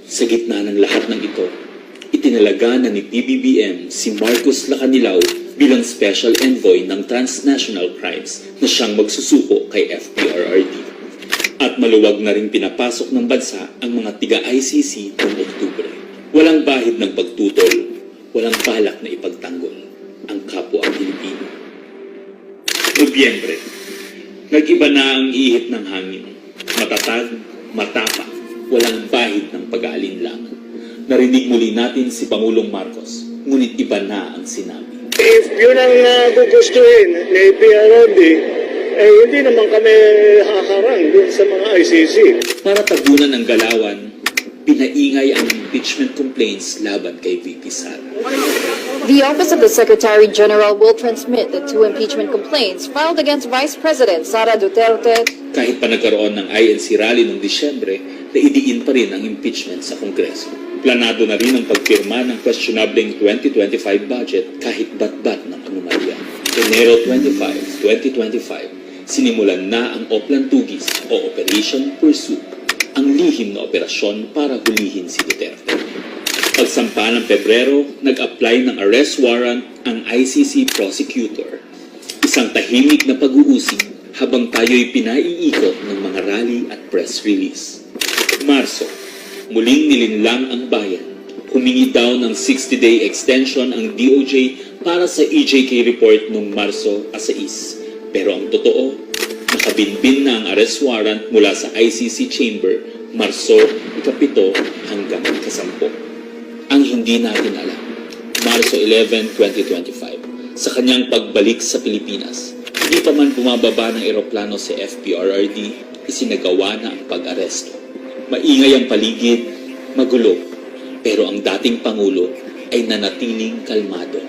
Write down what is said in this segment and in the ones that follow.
Sa gitna ng lahat ng ito, itinalaga na ni PBBM si Marcos Lacanilaw bilang Special Envoy ng Transnational Crimes na siyang magsusuko kay FPRRD. At maluwag na rin pinapasok ng bansa ang mga tiga-ICC noong Oktubre. Walang bahid ng pagtutol, walang balak na ipagtanggol ang kapwa Pilipino. Nobyembre, nag-iba na ang ihip ng hangin. Matatag, matapang, walang bahid ng pag-aalinlangan. Narinig muli natin si Pangulong Marcos, ngunit iba na ang sinabi. If yun ang gugustuhin ni PRRD, hindi naman kami haharang dun sa mga ICC. Para tagunan ang galawan, pinaingay ang impeachment complaints laban kay VP Sara. The Office of the Secretary General will transmit the 2 impeachment complaints filed against Vice President Sara Duterte. Kahit pa nagkaroon ng INC rally noong Disyembre, naidiin pa rin ang impeachment sa Kongreso. Planado na rin ang pagpirma ng questionableng 2025 budget kahit bat-bat ng anomalya. Enero 25, 2025, sinimulan na ang Oplan Tugis o Operation Pursuit, ang lihim na operasyon para hulihin si Duterte. Pagsampa ng Pebrero, nag-apply ng arrest warrant ang ICC prosecutor. Isang tahimik na pag-uusig habang tayo'y pinaiikot ng mga rally at press release. Marso, muling nilinlang ang bayan. Humingi daw ng 60-day extension ang DOJ para sa EJK report noong Marso 6. Pero ang totoo, nakabinbin na ang arrest warrant mula sa ICC chamber Marso 7 hanggang 10. Ang hindi natin alam, Marso 11, 2025, sa kanyang pagbalik sa Pilipinas, hindi pa man bumababa ng eroplano si FPRRD, isinagawa na ang pag-aresto. Maingay ang paligid, magulo, pero ang dating Pangulo ay nanatiling kalmado.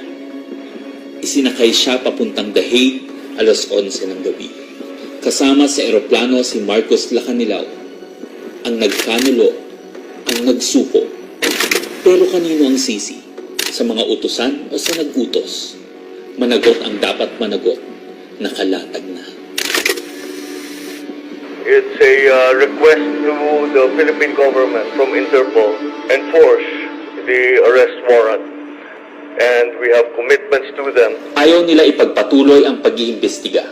Isinakay siya papuntang The Hague, alas 11 ng gabi. Kasama sa eroplano si Marcos Lacanilaw, ang nagkanulo, ang nagsuko. Pero kanino ang sisi? Sa mga utusan o sa nag-utos? Managot ang dapat managot, nakalatag na. It's a request to the Philippine government from Interpol enforce the arrest warrant. And we have commitments to them. Ayaw nila ipagpatuloy ang pag-iimbestiga.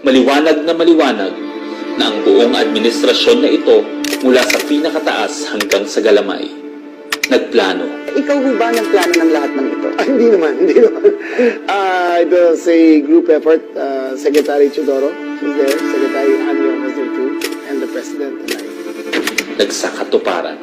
Maliwanag na ang buong administrasyon na ito mula sa pinakataas hanggang sa galamay. Nagplano. Ikaw ho ba nagplano ng lahat ng ito? Hindi naman. It was a group effort. Secretary Chodoro was there, Secretary Anyo was there too, and the President and I. Nagsakatuparan.